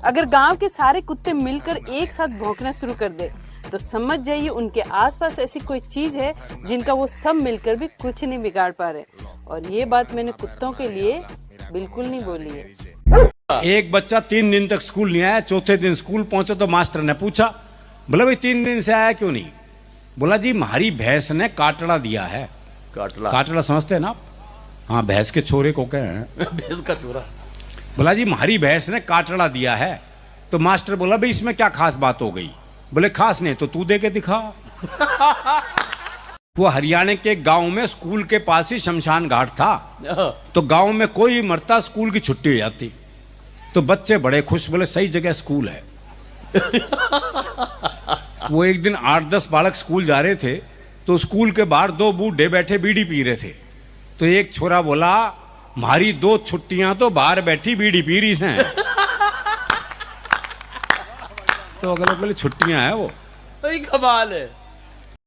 अगर गांव के सारे कुत्ते मिलकर एक साथ भौंकना शुरू कर दे तो समझ जाइए उनके आसपास ऐसी कोई चीज है जिनका वो सब मिलकर भी कुछ नहीं बिगाड़ पा रहे। और ये बात मैंने कुत्तों के लिए बिल्कुल नहीं बोली है। एक बच्चा 3 दिन तक स्कूल नहीं आया। चौथे दिन स्कूल पहुंचा तो मास्टर ने पूछा, बोला भाई 3 दिन से आया क्यों नहीं? बोला जी हमारी भैंस ने काटड़ा दिया है। काटड़ा समझते हैं ना आप? हाँ, भैंस के छोरे को कहे हैं भैंस का छोरा। बोला जी हमारी भैंस ने काटड़ा दिया है। तो मास्टर बोला भाई इसमें क्या खास बात हो गई? बोले खास नहीं तो तू दे के दिखा। वो हरियाणा के गांव में स्कूल के पास ही शमशान घाट था। तो गांव में कोई मरता स्कूल की छुट्टी हो जाती तो बच्चे बड़े खुश, बोले सही जगह स्कूल है। वो एक दिन 8-10 बालक स्कूल जा रहे थे तो स्कूल के बाहर 2 बूढ़े बैठे बीड़ी पी रहे थे। तो एक छोरा बोला हमारी 2 छुट्टियां तो बाहर बैठी बीड़ी पी रही हैं। तो अगले बोले छुट्टियां हैं वो। कमाल है।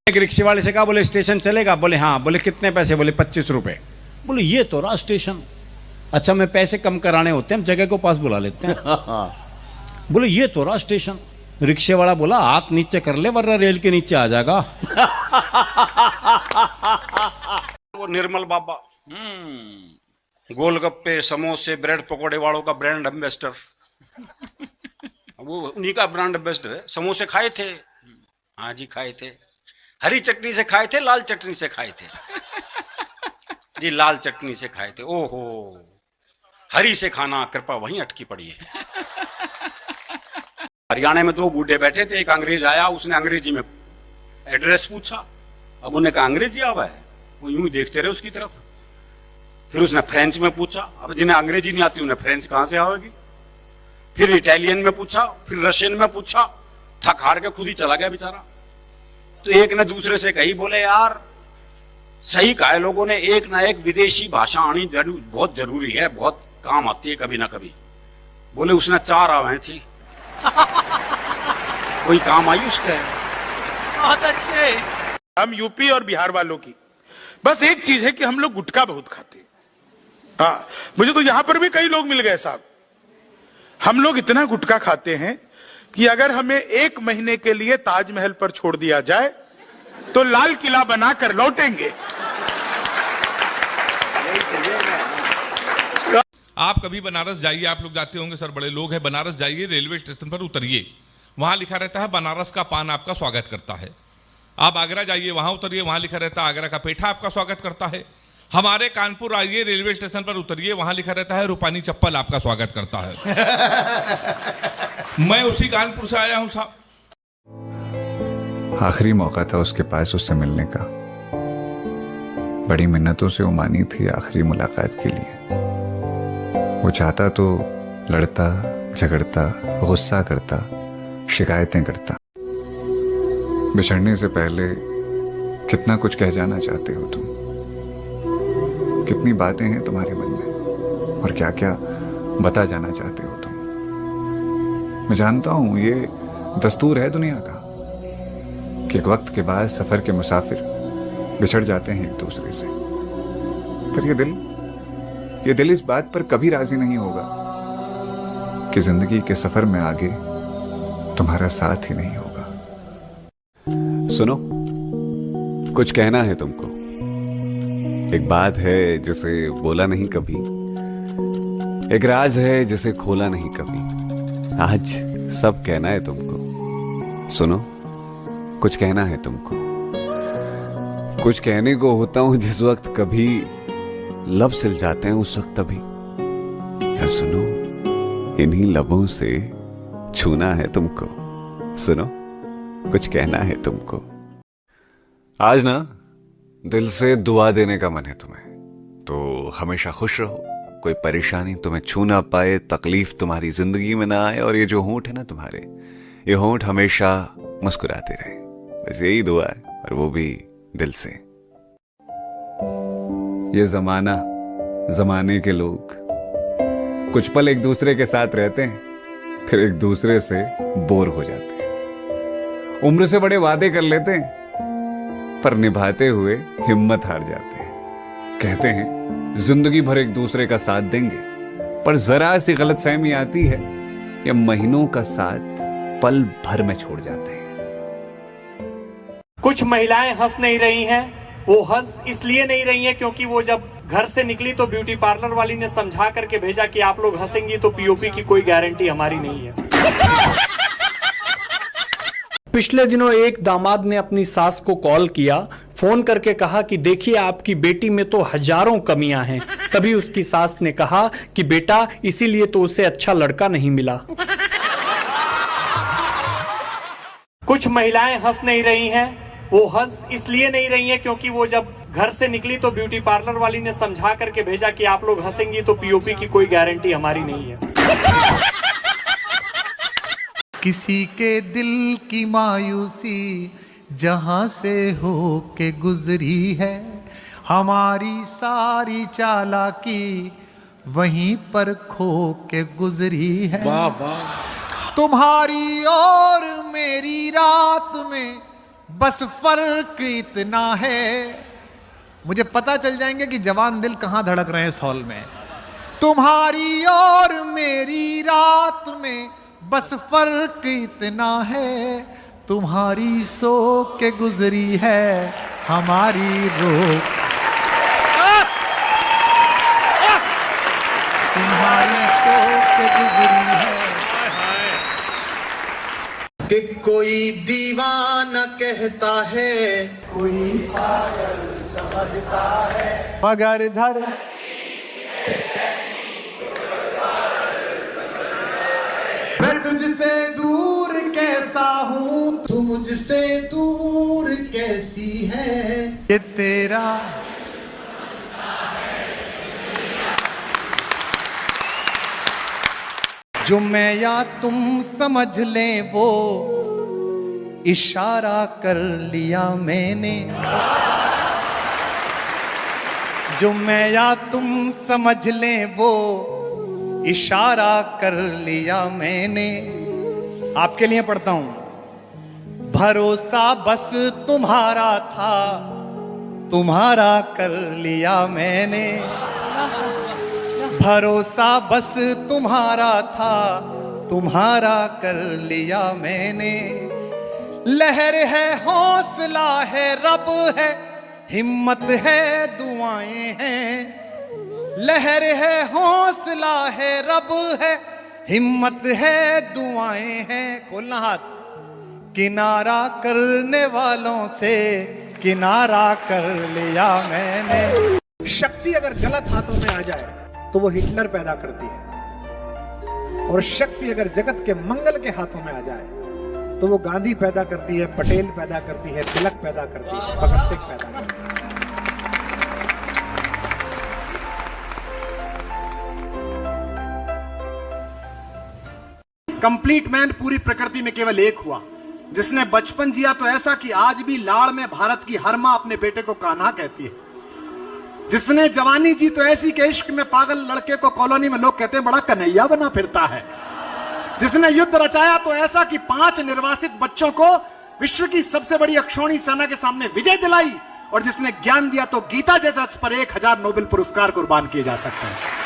एक रिक्शे वाले से कहा, बोले स्टेशन चलेगा? बोले हाँ। बोले कितने पैसे? बोले 25 रुपए। बोले ये तो रहा स्टेशन। अच्छा मैं पैसे कम कराने होते हैं, हम जगह को पास बुला लेते हैं। बोले ये तो रहा स्टेशन। रिक्शे वाला बोला हाथ नीचे कर ले वरना रेल के नीचे आ जाएगा। वो निर्मल बाबा गोलगप्पे समोसे ब्रेड पकोड़े वालों का ब्रांड एम्बेसडर, वो उन्हीं का ब्रांड एम्बेसडर है। समोसे खाए थे? हाँ जी खाए थे। हरी चटनी से खाए थे लाल चटनी से खाए थे? जी लाल चटनी से खाए थे। ओहो, हरी से खाना कृपा वहीं अटकी पड़ी है। हरियाणा में 2 बूढ़े बैठे थे। एक अंग्रेज आया, उसने अंग्रेजी में एड्रेस पूछा। अब उन्हें कहा अंग्रेजी आवा है? वो यूं ही देखते रहे उसकी तरफ। फिर उसने फ्रेंच में पूछा। अब जिन्हें अंग्रेजी नहीं आती उन्हें फ्रेंच कहां से आवेगी? फिर इटालियन में पूछा, फिर रशियन में पूछा। थक हार के खुद ही चला गया बेचारा। तो एक ने दूसरे से कही, बोले यार सही कहा है लोगों ने, एक ना एक विदेशी भाषा आनी बहुत जरूरी है, बहुत काम आती है कभी ना कभी। बोले उसने 4 आवे थी। कोई काम आई उसके? बहुत अच्छे। हम यूपी और बिहार वालों की बस एक चीज है कि हम लोग गुटखा बहुत खाते हैं। हाँ, मुझे तो यहां पर भी कई लोग मिल गए साहब। हम लोग इतना गुटखा खाते हैं कि अगर हमें 1 महीने के लिए ताजमहल पर छोड़ दिया जाए तो लाल किला बनाकर लौटेंगे। आप कभी बनारस जाइए, आप लोग जाते होंगे सर, बड़े लोग हैं, बनारस जाइए, रेलवे स्टेशन पर उतरिए, वहां लिखा रहता है बनारस का पान आपका स्वागत करता है। आप आगरा जाइए, वहां उतरिए, वहां लिखा रहता है आगरा का पेठा आपका स्वागत करता है। हमारे कानपुर आइए, रेलवे स्टेशन पर उतरिए, वहां लिखा रहता है रूपानी चप्पल आपका स्वागत करता है। मैं उसी कानपुर से आया हूं साहब। आखिरी मौका था उसके पास उससे मिलने का। बड़ी मिन्नतों से वो मानी थी आखिरी मुलाकात के लिए। वो चाहता तो लड़ता, झगड़ता, गुस्सा करता, शिकायतें करता। बिछड़ने से पहले कितना कुछ कह जाना चाहते हो तुम, कितनी बातें हैं तुम्हारे मन में और क्या क्या बता जाना चाहते हो तुम। मैं जानता हूं ये दस्तूर है दुनिया का कि एक वक्त के बाद सफर के मुसाफिर बिछड़ जाते हैं एक दूसरे से। पर ये दिल इस बात पर कभी राजी नहीं होगा कि जिंदगी के सफर में आगे तुम्हारा साथ ही नहीं होगा। सुनो, कुछ कहना है तुमको। एक बात है जिसे बोला नहीं कभी, एक राज है जिसे खोला नहीं कभी। आज सब कहना है तुमको। सुनो, कुछ कहना है तुमको। कुछ कहने को होता हूं जिस वक्त कभी लब सिल जाते हैं उस वक्त तभी। क्या सुनो, इन्हीं लबों से छूना है तुमको। सुनो, कुछ कहना है तुमको। आज ना दिल से दुआ देने का मन है तुम्हें, तो हमेशा खुश रहो, कोई परेशानी तुम्हें छू ना पाए, तकलीफ तुम्हारी जिंदगी में ना आए, और ये जो होंठ है ना तुम्हारे, ये होंठ हमेशा मुस्कुराते रहे। बस यही दुआ है, और वो भी दिल से। ये जमाना, जमाने के लोग कुछ पल एक दूसरे के साथ रहते हैं, फिर एक दूसरे से बोर हो जाते हैं। उम्र से बड़े वादे कर लेते हैं, पर निभाते हुए हिम्मत हार जाते हैं। कहते हैं जिंदगी भर एक दूसरे का साथ देंगे, पर जरा सी गलतफहमी आती है या महीनों का साथ पल भर में छोड़ जाते हैं। कुछ महिलाएं हंस नहीं रही हैं। वो हंस इसलिए नहीं रही हैं क्योंकि वो जब घर से निकली तो ब्यूटी पार्लर वाली ने समझा करके भेजा कि आप लोग हंसेंगी तो पीओपी की कोई गारंटी हमारी नहीं है। पिछले दिनों एक दामाद ने अपनी सास को कॉल किया, फोन करके कहा कि देखिए आपकी बेटी में तो हजारों कमियां हैं। तभी उसकी सास ने कहा कि बेटा इसीलिए तो उसे अच्छा लड़का नहीं मिला। कुछ महिलाएं हंस नहीं रही हैं। वो हंस इसलिए नहीं रही हैं क्योंकि वो जब घर से निकली तो ब्यूटी पार्लर वाली ने समझा करके भेजा कि आप लोग हंसेंगी तो पीओपी की कोई गारंटी हमारी नहीं है। किसी के दिल की मायूसी जहां से हो के गुजरी है, हमारी सारी चालाकी वहीं पर खो के गुजरी है। वाह वाह। तुम्हारी और मेरी रात में बस फर्क इतना है, मुझे पता चल जाएंगे कि जवान दिल कहां धड़क रहे हैं इस हॉल में। तुम्हारी और मेरी रात में बस फर्क इतना है, तुम्हारी सो के गुजरी है हमारी रोक, तुम्हारी सो के गुजरी है। कि कोई दीवाना कहता है, कोई पागल समझता है, मगर धर मैं तुझसे दूर कैसा हूं, तू मुझसे दूर कैसी है, ये तेरा जो मैं या तुम समझ ले वो इशारा कर लिया मैंने, जो मैं या तुम समझ ले वो इशारा कर लिया मैंने। आपके लिए पढ़ता हूं। भरोसा बस तुम्हारा था, तुम्हारा कर लिया मैंने, भरोसा बस तुम्हारा था, तुम्हारा कर लिया मैंने। लहर है हौसला है रब है, हिम्मत है दुआएं हैं, लहर है हौसला है रब है, हिम्मत है दुआएं हैं। खोलना हाथ। किनारा करने वालों से किनारा कर लिया मैंने। शक्ति अगर गलत हाथों में आ जाए तो वो हिटलर पैदा करती है, और शक्ति अगर जगत के मंगल के हाथों में आ जाए तो वो गांधी पैदा करती है, पटेल पैदा करती है, तिलक पैदा करती है, भगत सिंह पैदा करती है। कंप्लीट मैन पूरी प्रकृति में केवल एक हुआ, जिसने बचपन जिया तो ऐसा कि आज भी लाड़ में भारत की हर मां अपने बेटे को कान्हा कहती है, जिसने जवानी जी तो ऐसी के इश्क में पागल लड़के को कॉलोनी में लोग कहते हैं बड़ा कन्हैया बना फिरता है, जिसने युद्ध रचाया तो ऐसा कि 5 निर्वासित बच्चों को विश्व की सबसे बड़ी अक्षौणी सेना के सामने विजय दिलाई, और जिसने ज्ञान दिया तो गीता जैसा पर 1000 नोबेल पुरस्कार कुर्बान किए जा सकते हैं।